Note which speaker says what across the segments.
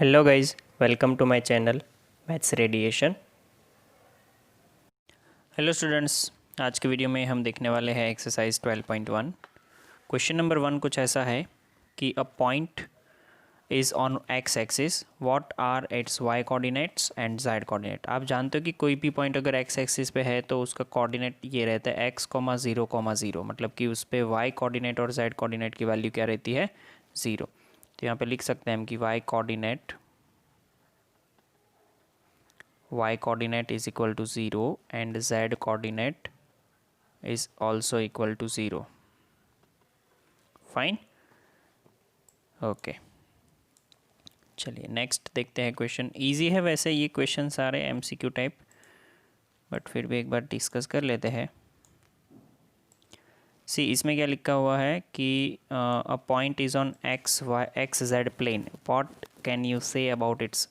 Speaker 1: Hello guys, welcome to my channel maths radiation. Hello students, आज के video में हम देखने वाले हैं एक्सरसाइज 12.1। क्वेश्चन नंबर 1 कुछ ऐसा है कि a point is on x axis, what are its y coordinates and z coordinate. आप जानते हो कि कोई भी पॉइंट अगर एक्स एक्सिस पे है तो उसका कोऑर्डिनेट ये रहता है x comma zero comma zero, मतलब कि उस पर वाई कोऑर्डिनेट और जेड कोऑर्डिनेट की वैल्यू क्या रहती है, ज़ीरो। तो यहाँ पे लिख सकते हैं हम कि y coordinate y coordinate is equal to 0 and z coordinate is also equal to 0. Fine, okay. चलिए नेक्स्ट देखते हैं क्वेश्चन। इजी है वैसे ये क्वेश्चन सारे एमसीक्यू टाइप, बट फिर भी एक बार डिस्कस कर लेते हैं। सी इसमें क्या लिखा हुआ है कि a point is on x z plane, what can you say about its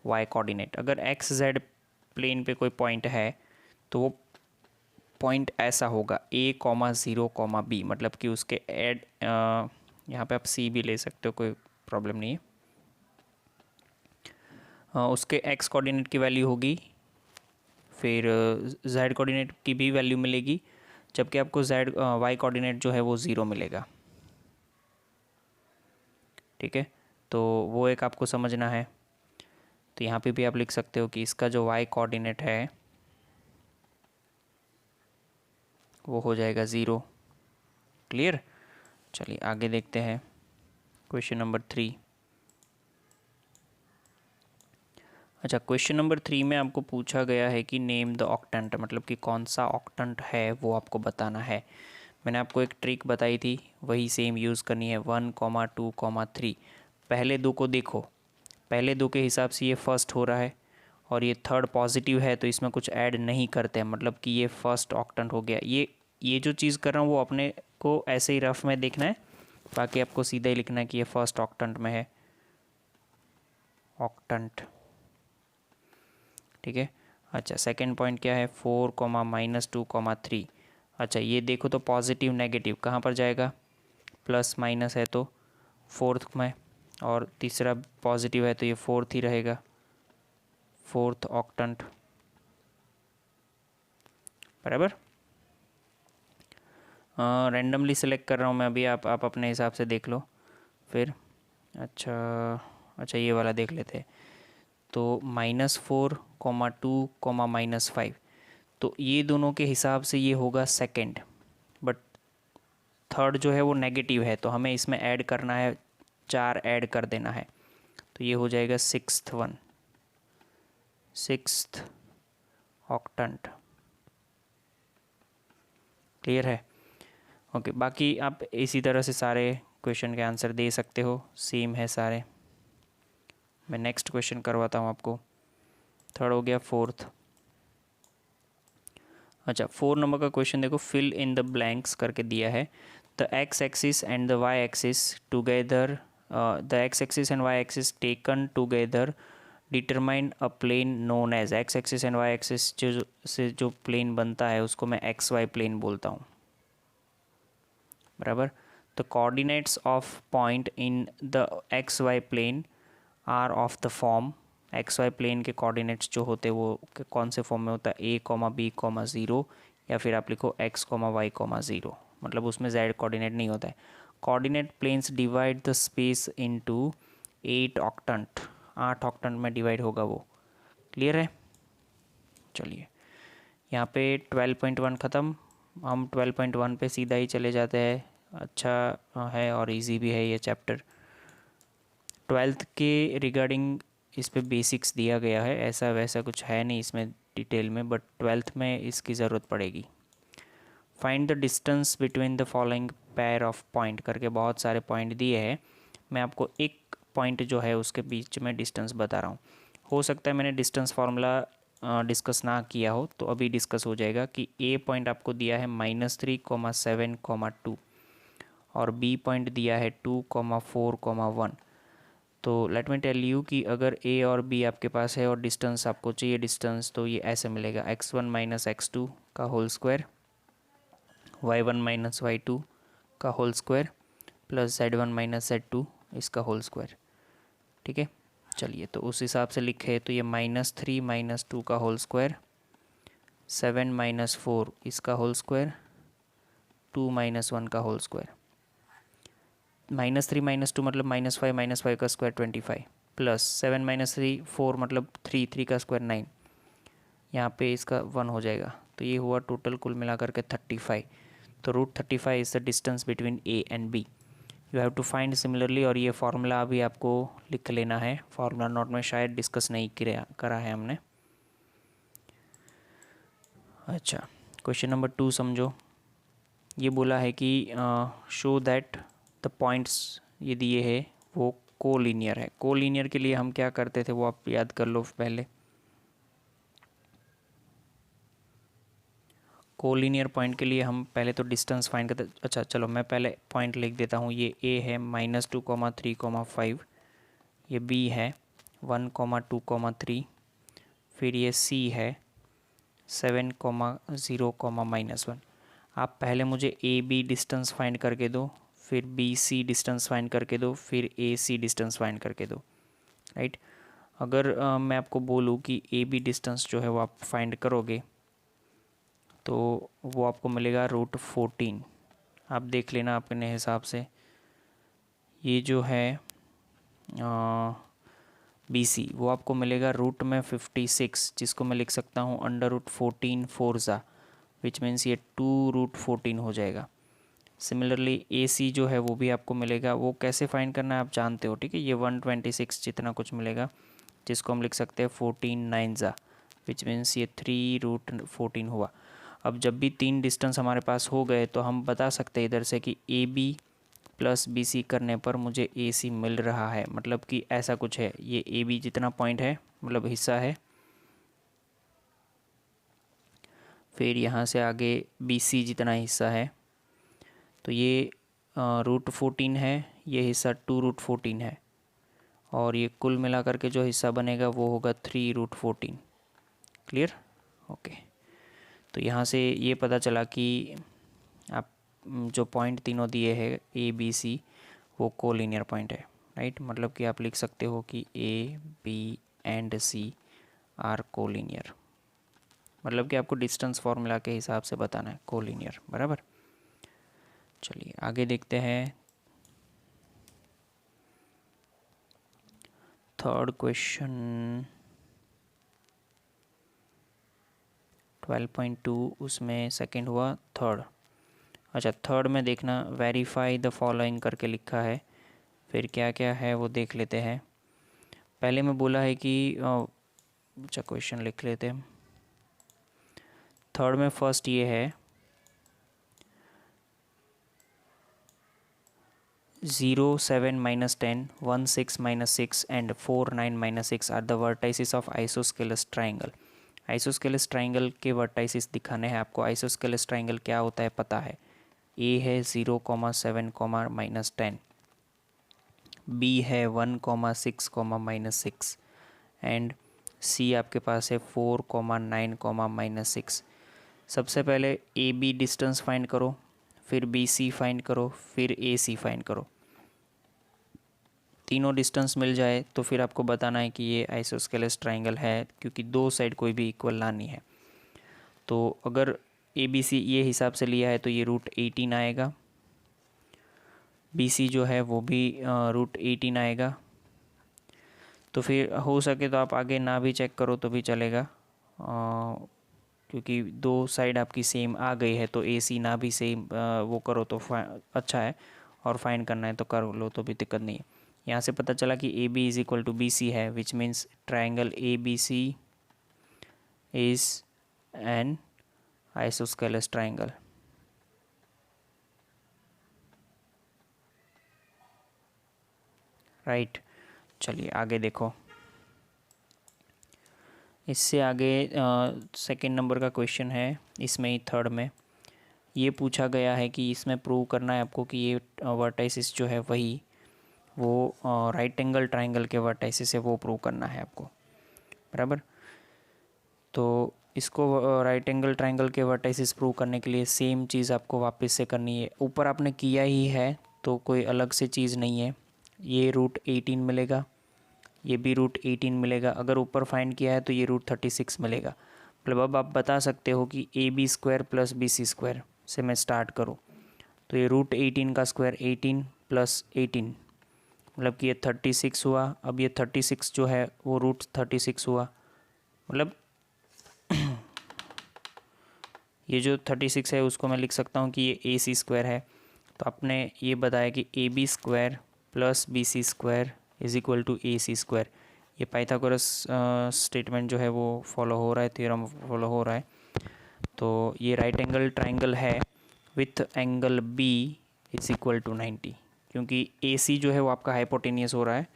Speaker 1: y coordinate. अगर एक्स जेड प्लेन पे कोई पॉइंट है तो वो पॉइंट ऐसा होगा a comma zero comma b, मतलब कि उसके एड यहाँ पे आप c भी ले सकते हो, कोई प्रॉब्लम नहीं है। उसके x कोऑर्डिनेट की वैल्यू होगी, फिर z कोऑर्डिनेट की भी वैल्यू मिलेगी, जबकि आपको y कोऑर्डिनेट जो है वो ज़ीरो मिलेगा। ठीक है, तो वो एक आपको समझना है। तो यहाँ पे भी आप लिख सकते हो कि इसका जो y कोऑर्डिनेट है वो हो जाएगा ज़ीरो। क्लियर। चलिए आगे देखते हैं क्वेश्चन नंबर 3। अच्छा, क्वेश्चन नंबर 3 में आपको पूछा गया है कि नेम द ऑक्टेंट, मतलब कि कौन सा ऑक्टेंट है वो आपको बताना है। मैंने आपको एक ट्रिक बताई थी, वही सेम यूज़ करनी है। 1,2,3 पहले दो को देखो, पहले दो के हिसाब से ये फर्स्ट हो रहा है और ये थर्ड पॉजिटिव है तो इसमें कुछ ऐड नहीं करते हैं, मतलब कि ये फर्स्ट ऑक्टेंट हो गया। ये जो चीज़ कर रहा हूँ वो अपने को ऐसे ही रफ में देखना है, बाकी आपको सीधा ही लिखना है कि ये फर्स्ट ऑक्टेंट में है, ऑक्टेंट। ठीक है। अच्छा, सेकंड पॉइंट क्या है, 4,-2,3। अच्छा, ये देखो तो पॉजिटिव नेगेटिव कहाँ पर जाएगा, प्लस माइनस है तो फोर्थ में, और तीसरा पॉजिटिव है तो ये फोर्थ ही रहेगा, फोर्थ ऑक्टेंट। बराबर। रैंडमली सेलेक्ट कर रहा हूँ मैं अभी, आप अपने हिसाब से देख लो फिर। अच्छा अच्छा, ये वाला देख लेते हैं। तो -4,2,-5, तो ये दोनों के हिसाब से ये होगा सेकंड, बट थर्ड जो है वो नेगेटिव है तो हमें इसमें ऐड करना है, 4 ऐड कर देना है, तो ये हो जाएगा sixth one, sixth octant. Clear है। ओके, बाकी आप इसी तरह से सारे क्वेश्चन के आंसर दे सकते हो, सेम है सारे। मैं नेक्स्ट क्वेश्चन करवाता हूँ आपको। थर्ड हो गया, फोर्थ। अच्छा, 4 नंबर का क्वेश्चन देखो, फिल इन द ब्लैंक्स करके दिया है। The x axis and the y axis together, the x axis and y axis taken together determine a plane known as. X axis and y axis से जो plane बनता है उसको मैं x y plane बोलता हूँ। बराबर। The coordinates of point in the x y plane are of the form, x y plane के कोऑर्डिनेट्स जो होते हैं वो कौन से फॉर्म में होता है, a comma b comma zero, या फिर आप लिखो x comma y comma zero, मतलब उसमें जेड कोऑर्डिनेट नहीं होता है। Coordinate planes divide the space into 8 octant, 8 octant में डिवाइड होगा वो। क्लियर है। चलिए यहाँ पे 12.1 ख़त्म, हम 12.1 पे सीधा ही चले जाते हैं। अच्छा है और इजी भी है ये चैप्टर। 12th के रिगार्डिंग इस पे बेसिक्स दिया गया है, ऐसा वैसा कुछ है नहीं इसमें डिटेल में, बट 12th में इसकी ज़रूरत पड़ेगी। Find the distance between the following pair of point करके बहुत सारे पॉइंट दिए हैं, मैं आपको एक पॉइंट जो है उसके बीच में डिस्टेंस बता रहा हूँ। हो सकता है मैंने डिस्टेंस फार्मूला डिस्कस ना किया हो तो अभी डिस्कस हो जाएगा कि ए पॉइंट आपको दिया है -3,7,2 और बी पॉइंट दिया है 2,4,1। तो लेट मी टेल यू कि अगर ए और बी आपके पास है और डिस्टेंस आपको चाहिए डिस्टेंस, तो ये ऐसे मिलेगा, x1 - x2 का होल स्क्वायर, y1 - y2 का whole square, plus z1 - z2 इसका होल स्क्वायर। ठीक है, चलिए तो उस हिसाब से लिखे तो ये -3 - 2 का होल स्क्वायर, 7 - 4 इसका होल स्क्वायर, 2 - 1 का होल स्क्वायर, -3 - 2 मतलब -5 - 5 का स्क्वायर 25 प्लस 7 - 3 4 मतलब 3 का स्क्वायर 9, यहाँ पे इसका 1 हो जाएगा। तो ये हुआ टोटल कुल मिला करके 35। तो √35 is the distance between A and B. You have to find similarly, और ये फार्मूला अभी आपको लिख लेना है, फार्मूला नोट में शायद डिस्कस नहीं करा है हमने। अच्छा, क्वेश्चन नंबर 2 समझो। ये बोला है कि शो दैट द पॉइंट्स ये दिए है वो कोलिनियर है। कोलिनियर के लिए हम क्या करते थे वो आप याद कर लो पहले। कोलिनियर पॉइंट के लिए हम पहले तो डिस्टेंस फाइंड करते। अच्छा चलो मैं पहले पॉइंट लिख देता हूँ। ये ए है -2, 3, 5, ये बी है 1, 2, 3, फिर ये सी है 7, 0, -1। आप पहले मुझे ए बी डिस्टेंस फाइंड करके दो, फिर बी सी डिस्टेंस फाइंड करके दो, फिर ए सी डिस्टेंस फाइंड करके दो, राइट। अगर मैं आपको बोलूँ कि ए बी डिस्टेंस जो है वो आप फाइंड करोगे तो वो आपको मिलेगा √14। आप देख लेना अपने हिसाब से। ये जो है बी सी वो आपको मिलेगा रूट में 56, जिसको मैं लिख सकता हूँ √14 4 विच मीन्स ये 2√14 हो जाएगा। सिमिलरली ए सी जो है वो भी आपको मिलेगा। वो कैसे फाइंड करना है आप जानते हो, ठीक है। ये 126 जितना कुछ मिलेगा, जिसको हम लिख सकते हैं 14 9 विच मीन्स ये 3√14 हुआ। अब जब भी 3 डिस्टेंस हमारे पास हो गए तो हम बता सकते हैं इधर से कि A B plus B C करने पर मुझे ए सी मिल रहा है। मतलब कि ऐसा कुछ है, ये ए बी जितना पॉइंट है मतलब हिस्सा है, फिर यहाँ से आगे बी सी जितना हिस्सा है, तो ये √14 है, ये हिस्सा 2√14 है, और ये कुल मिला करके जो हिस्सा बनेगा वो होगा 3√14। क्लियर? ओके। तो यहाँ से ये पता चला कि आप जो पॉइंट तीनों दिए हैं ए बी सी वो कोलिनियर पॉइंट है, राइट। मतलब कि आप लिख सकते हो कि A B and C are collinear. मतलब कि आपको डिस्टेंस फॉर्मूला के हिसाब से बताना है कोलिनियर, बराबर। चलिए आगे देखते हैं। थर्ड क्वेश्चन 12.2 उसमें सेकंड हुआ थर्ड। अच्छा, थर्ड में देखना वेरीफाई द फॉलोइंग करके लिखा है, फिर क्या क्या है वो देख लेते हैं। पहले में बोला है कि अच्छा क्वेश्चन लिख लेते हैं। थर्ड में फर्स्ट ये है 0, 7, -10, 1, 6, -6 and 4, 9, -6 are the vertices of isosceles triangle. Isosceles triangle के वर्टाइसिस दिखाने हैं आपको। आइसोस्केलस ट्राइंगल क्या होता है पता है। ए है 0, 7, -10, बी है 1, 6, -6 एंड सी आपके पास है 4, 9, -6। सबसे पहले ए बी डिस्टेंस फाइंड करो, फिर बी सी फाइंड करो, फिर ए सी फाइंड करो। तीनों डिस्टेंस मिल जाए तो फिर आपको बताना है कि ये आइसोस्केलस ट्राइंगल है, क्योंकि दो साइड कोई भी इक्वल लानी है। तो अगर ए बी सी ये हिसाब से लिया है तो ये √18 आएगा, बी सी जो है वो भी √18 आएगा। तो फिर हो सके तो आप आगे ना भी चेक करो तो भी चलेगा, क्योंकि दो साइड आपकी सेम आ गई है। तो ए सी ना भी सेम वो करो तो अच्छा है, और फाइंड करना है तो कर लो तो भी दिक्कत नहीं है। यहाँ से पता चला कि A B is equal to B C है, which means triangle A B C is an isosceles triangle. Right. चलिए आगे देखो। इससे आगे सेकंड नंबर का क्वेश्चन है, इसमें ही थर्ड में ये पूछा गया है कि इसमें प्रूव करना है आपको कि ये वर्टाइसिस जो है वही वो राइट एंगल ट्राइंगल के वर्टाइसिस है, वो प्रूव करना है आपको, बराबर। तो इसको राइट एंगल ट्राइंगल के वर्टाइसिस प्रूव करने के लिए सेम चीज़ आपको वापस से करनी है। ऊपर आपने किया ही है तो कोई अलग से चीज़ नहीं है। ये √18 मिलेगा, ये भी रूट 18 मिलेगा। अगर ऊपर फाइंड किया है तो ये रूट 36 मिलेगा। मतलब अब आप बता सकते हो कि A B square plus B C square से मैं स्टार्ट करूँ तो ये रूट 18 का स्क्वायर 18 प्लस 18 मतलब कि ये 36 हुआ। अब ये 36 जो है वो रूट 36 हुआ। मतलब ये जो 36 है उसको मैं लिख सकता हूँ कि ये ए सी स्क्वायर है। तो आपने ये बताया कि A B square plus B C square is equal to A C square. ये पाइथागोरस स्टेटमेंट जो है वो फॉलो हो रहा है, थ्योरम फॉलो हो रहा है। तो ये राइट एंगल ट्राइंगल है with angle B is equal to 90, क्योंकि ए सी जो है वो आपका हाइपोटेनियस हो रहा है।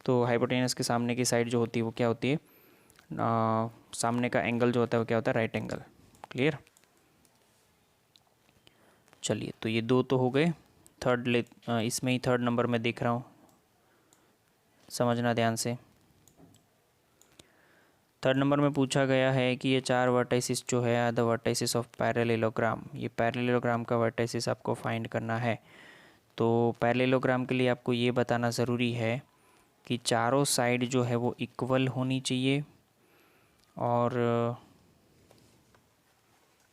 Speaker 1: तो हाइपोटेनियस के सामने की साइड जो होती है वो क्या होती है, सामने का एंगल जो होता है वो क्या होता है, राइट एंगल। क्लियर। चलिए, तो ये दो तो हो गए। थर्ड इसमें ही थर्ड नंबर में देख रहा हूँ, समझना ध्यान से। थर्ड नंबर में पूछा गया है कि ये 4 वर्टाइसिस जो है द वर्टाइसिस ऑफ पैरेललोग्राम, ये पैरेललोग्राम का वर्टाइसिस आपको फाइंड करना है। तो पैरेललोग्राम के लिए आपको ये बताना ज़रूरी है कि चारों साइड जो है वो इक्वल होनी चाहिए, और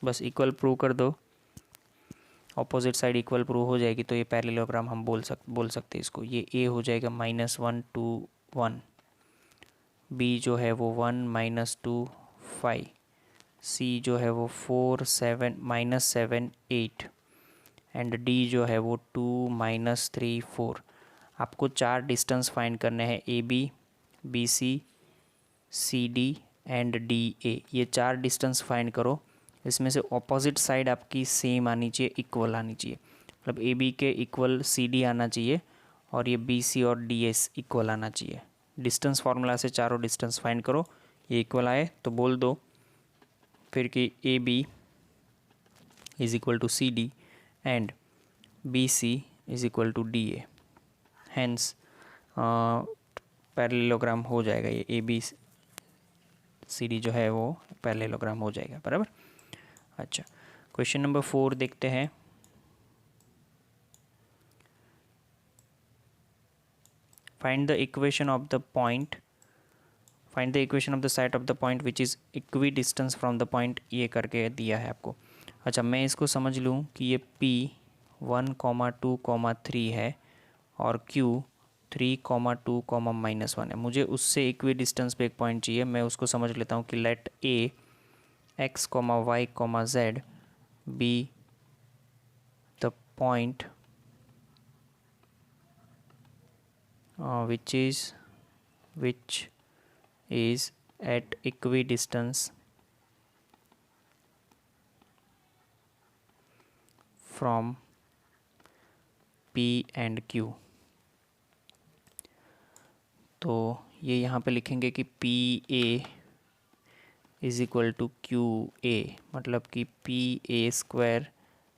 Speaker 1: बस इक्वल प्रूव कर दो, ऑपोजिट साइड इक्वल प्रूव हो जाएगी तो ये पैरेललोग्राम हम बोल सकते हैं इसको। ये ए हो जाएगा -1 2 1, बी जो है वो 1 -2 5, सी जो है वो 4 7 -7 8 एंड डी जो है वो 2 -3 4। आपको 4 डिस्टेंस फाइंड करने हैं, A B, B C D and D A. ये 4 डिस्टेंस फाइंड करो। इसमें से ऑपोजिट साइड आपकी सेम आनी चाहिए, इक्वल आनी चाहिए। मतलब ए बी के इक्वल सी डी आना चाहिए और ये बी सी और डी एस इक्वल आना चाहिए। डिस्टेंस फार्मूला से चारों डिस्टेंस फाइंड करो, ये इक्वल आए तो बोल दो फिर कि A B is equal to C D and B C is equal to D A. Hence parallelogram हो जाएगा, ये ए बी सी डी जो है वो पैरेललोग्राम हो जाएगा, बराबर। अच्छा, क्वेश्चन नंबर 4 देखते हैं। Find the equation of the point, find the equation of the side of the point which is equi distance from the point, ये करके दिया है आपको। अच्छा, मैं इसको समझ लूँ कि ये P 1, 2, 3 है और Q 3, 2, -1 है। मुझे उससे इक्वी डिस्टेंस पे एक पॉइंट चाहिए। मैं उसको समझ लेता हूँ कि late A x, y, z be the point which is at equidistance from P and Q। तो ये यहाँ पे लिखेंगे कि P A is equal to Q A, मतलब कि P A square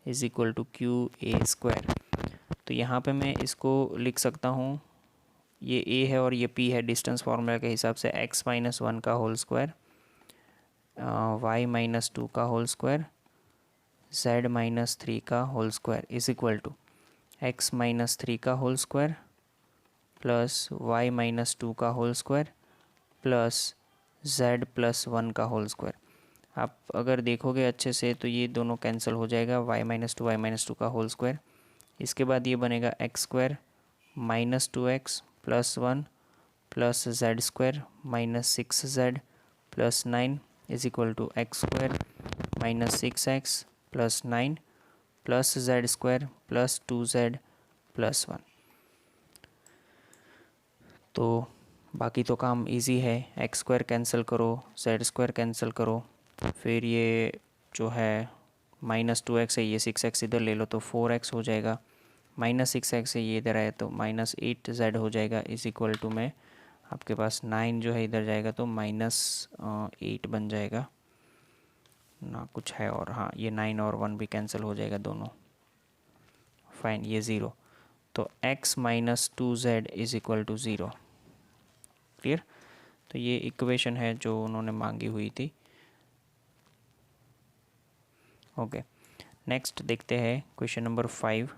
Speaker 1: is equal to Q A square. तो यहाँ पे मैं इसको लिख सकता हूँ, ये a है और ये p है। डिस्टेंस फार्मूला के हिसाब से x-1 का होल स्क्वायर, y-2 का होल स्क्वायर, z-3 का whole square is equal to x-3 का होल स्क्वायर प्लस y-2 का होल स्क्वायर प्लस z+1 का होल स्क्वायर। आप अगर देखोगे अच्छे से तो ये दोनों कैंसिल हो जाएगा, y-2 का होल स्क्वायर। इसके बाद ये बनेगा x² -2x + 1 plus z² -6z + 9 is equal to x² -6x + 9 plus z² + 2z + 1। तो बाकी तो काम इजी है, x² कैंसिल करो, z² कैंसिल करो, फिर ये जो है -2x है, ये 6x इधर ले लो तो 4x हो जाएगा, -6x है ये इधर आए तो -8z हो जाएगा इज इक्वल टू में आपके पास 9 जो है इधर जाएगा तो -8 बन जाएगा ना, कुछ है और, हाँ ये 9 और 1 भी कैंसिल हो जाएगा दोनों, फाइन, ये 0। तो x - 2z is equal to 0। Clear. तो ये इक्वेशन है जो उन्होंने मांगी हुई थी। ओके, नेक्स्ट देखते हैं क्वेश्चन नंबर 5।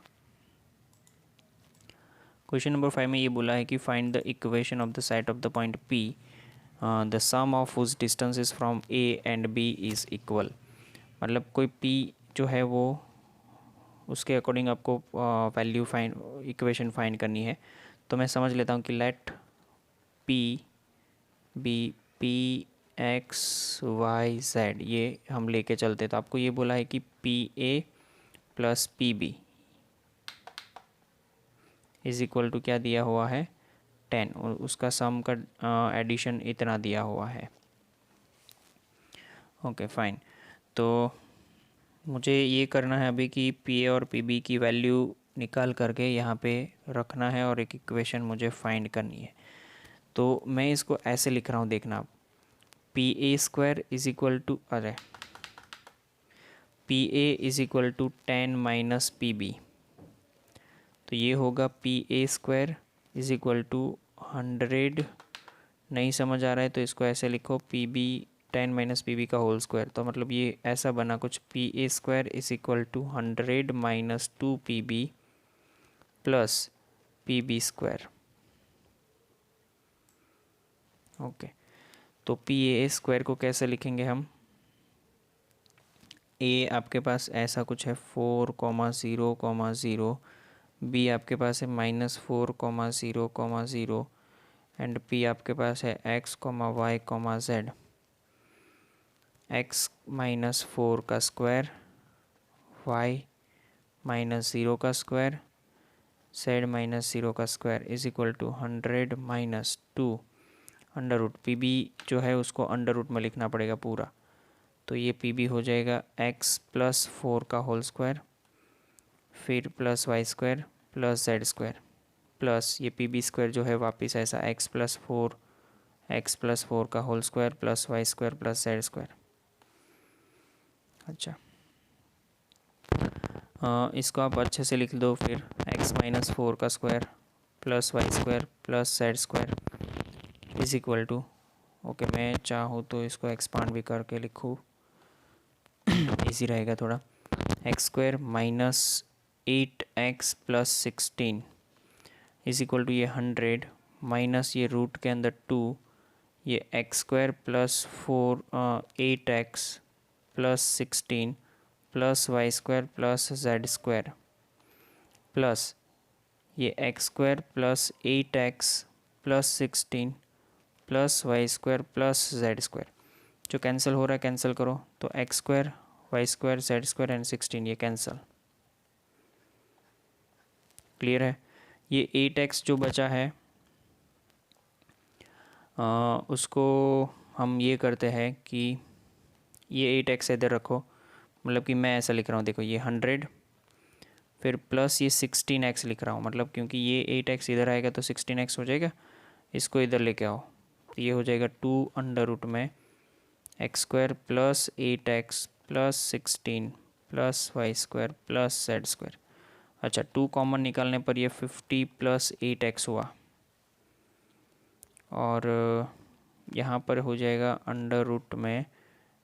Speaker 1: क्वेश्चन नंबर 5 में ये बोला है कि find the equation of the set of the point P, the sum of उस distances from A and B is equal. मतलब कोई P जो है वो उसके अकॉर्डिंग आपको वैल्यू फाइंड इक्वेशन फाइंड करनी है। तो मैं समझ लेता हूँ कि let P be P x y z, ये हम लेके चलते। तो आपको ये बोला है कि P A plus P B is equal to क्या दिया हुआ है 10, और उसका सम का एडिशन इतना दिया हुआ है। Okay fine. तो मुझे ये करना है अभी कि पी ए और पी बी की वैल्यू निकाल करके यहाँ पे रखना है और एक इक्वेशन मुझे फाइंड करनी है। तो मैं इसको ऐसे लिख रहा हूँ, देखना आप, P A square is equal to, अरे P A is equal to 10 minus P B. तो ये होगा P A square is equal to 100, नहीं समझ आ रहा है तो इसको ऐसे लिखो, P B 10 minus P B का होल स्क्वायर। तो मतलब ये ऐसा बना कुछ, P A square is equal to 100 minus 2 P B plus P B square. Okay, तो पी ए स्क्वायर को कैसे लिखेंगे हम? ए आपके पास ऐसा कुछ है 4,0,0, बी आपके पास है -4,0,0 एंड पी आपके पास है x,y,z। x -4 का स्क्वायर, y -0 का स्क्वायर, z -0 का square is equal to 100 minus 2 under root. P B जो है उसको अंडर रूट में लिखना पड़ेगा पूरा। तो ये पी बी हो जाएगा x प्लस 4 का होल स्क्वायर, फिर plus y square plus z square, plus ये पी बी स्क्वायर जो है वापस ऐसा x प्लस 4 का whole square plus y square plus z square. अच्छा, इसको आप अच्छे से लिख दो फिर, x माइनस 4 का square plus y square plus z square is equal to, okay मैं चाहूँ तो इसको एक्सपांड भी करके लिखूँ, इजी रहेगा थोड़ा, x square minus 8x plus 16 is equal to ये 100 माइनस ये रूट के अंदर 2, ये x square plus 8x plus 16 plus y square plus z square plus ये x square plus 8x plus 16 plus y square plus z square. जो cancel हो रहा है कैंसिल करो, तो x square y square z square and 16 ये cancel. Clear है? ये 8x जो बचा है उसको हम ये करते हैं कि ये 8x इधर रखो, मतलब कि मैं ऐसा लिख रहा हूँ, देखो ये 100 फिर प्लस ये 16x लिख रहा हूँ, मतलब क्योंकि ये 8x इधर आएगा तो 16x हो जाएगा, इसको इधर लेके आओ तो ये हो जाएगा 2 अंडर रूट में x square plus 8x plus 16 plus y square plus z square. अच्छा, 2 कॉमन निकालने पर ये 50 प्लस 8x हुआ, और यहाँ पर हो जाएगा अंडर रूट में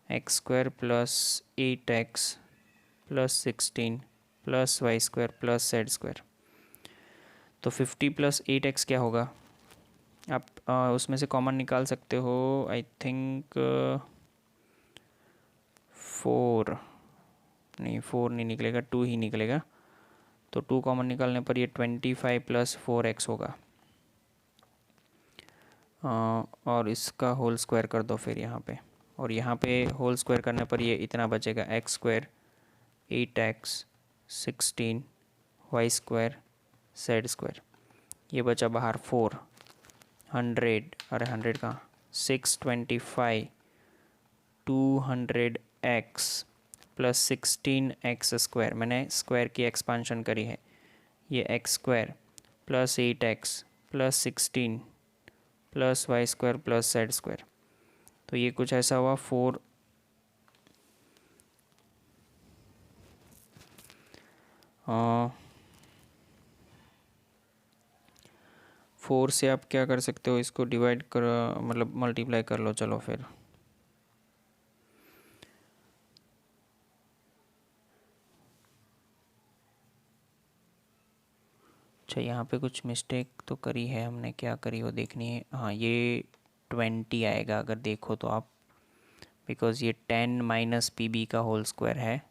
Speaker 1: x square plus 8x plus 16 plus y square plus z square. तो 50 प्लस 8x क्या होगा? आप उसमें से कॉमन निकाल सकते हो, आई थिंक 4 नहीं निकलेगा, 2 ही निकलेगा। तो 2 कॉमन निकालने पर ये 25 प्लस 4x होगा, और इसका होल स्क्वायर कर दो फिर यहाँ पे, और यहाँ पे होल स्क्वायर करने पर ये इतना बचेगा, x square 8x 16 y square z square, ये बचा बाहर 4, 100, अरे 100 कहाँ, 625 200x प्लस 16x स्क्वायर, मैंने स्क्वायर की एक्सपांशन करी है, ये x square plus 8x plus 16 plus y square plus z square. तो ये कुछ ऐसा हुआ 4 से आप क्या कर सकते हो, इसको डिवाइड कर, मतलब मल्टीप्लाई कर लो। चलो फिर अच्छा, यहाँ पे कुछ मिस्टेक तो करी है हमने, क्या करी वो देखनी है। हाँ, ये 20 आएगा अगर देखो तो आप, बिकॉज़ ये 10 माइनस पी बी का होल स्क्वायर है,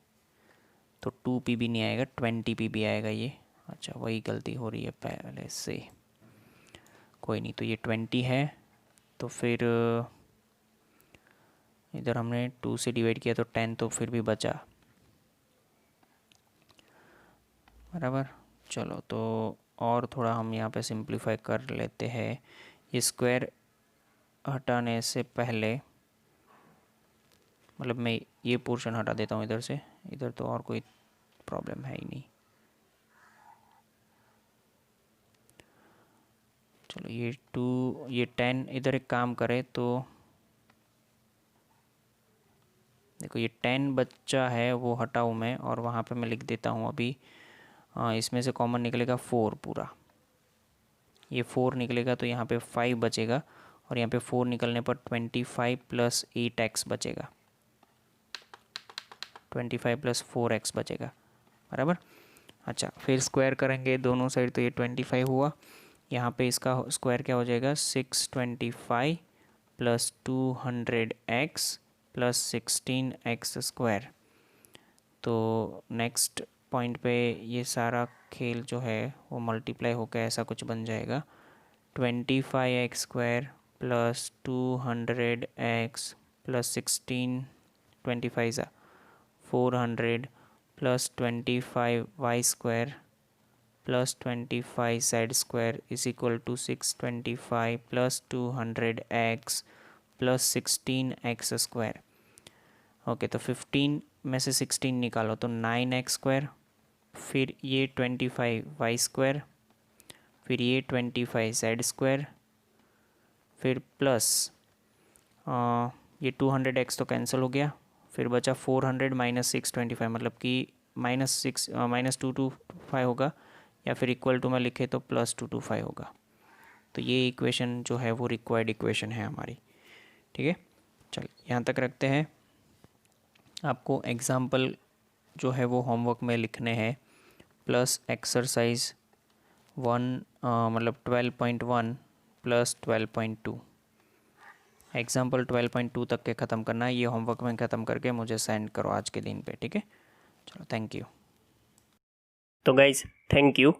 Speaker 1: तो 2 पी बी नहीं आएगा, 20 पी बी आएगा ये। अच्छा, वही गलती हो रही है पहले से, कोई नहीं। तो ये 20 है, तो फिर इधर हमने 2 से डिवाइड किया तो 10 तो फिर भी बचा, बराबर। चलो, तो और थोड़ा हम यहाँ पे सिंप्लीफाई कर लेते हैं। ये स्क्वायर हटाने से पहले, मतलब मैं ये पोर्शन हटा देता हूँ इधर से, इधर तो और कोई प्रॉब्लम है ही नहीं। चलो, ये 2, ये 10, इधर एक काम करें तो देखो ये 10 बच्चा है वो हटाऊँ मैं, और वहाँ पे मैं लिख देता हूँ अभी। इसमें से कॉमन निकलेगा 4 पूरा, ये 4 निकलेगा तो यहाँ पे 5 बचेगा, और यहाँ पे 4 निकलने पर 25 प्लस 8x बचेगा, 25 प्लस 4x बचेगा, बराबर। अच्छा, फिर स्क्वायर करेंगे दोनों साइड तो ये 25 हुआ। यहाँ पे इसका स्क्वायर क्या हो जाएगा, 625 plus 200x plus 16x square. तो नेक्स्ट पॉइंट पे ये सारा खेल जो है वो मल्टीप्लाई होकर ऐसा कुछ बन जाएगा, 25x square plus 200x plus 16, 25 400 plus 25y square plus 25 z square is equal to 625 plus 200x plus 16x square. Okay, तो 15 में से 16 निकालो तो 9x स्क्वायर, फिर ये 25y स्क्वायर, फिर ये 25 z स्क्वायर, फिर प्लस ये 200x तो कैंसिल हो गया, फिर बचा 400 माइनस 625, मतलब कि -225 होगा, या फिर इक्वल टू में लिखे तो +225 होगा। तो ये इक्वेशन जो है वो रिक्वायर्ड इक्वेशन है हमारी, ठीक है। चलिए, यहाँ तक रखते हैं। आपको एग्ज़ाम्पल जो है वो होमवर्क में लिखने हैं, प्लस एक्सरसाइज 1 मतलब 12.1 प्लस 12.2, एग्ज़ाम्पल 12.2 तक के ख़त्म करना है। ये होमवर्क में ख़त्म करके मुझे सेंड करो आज के दिन पे, ठीक है। चलो, थैंक यू।
Speaker 2: तो गाइज, थैंक यू।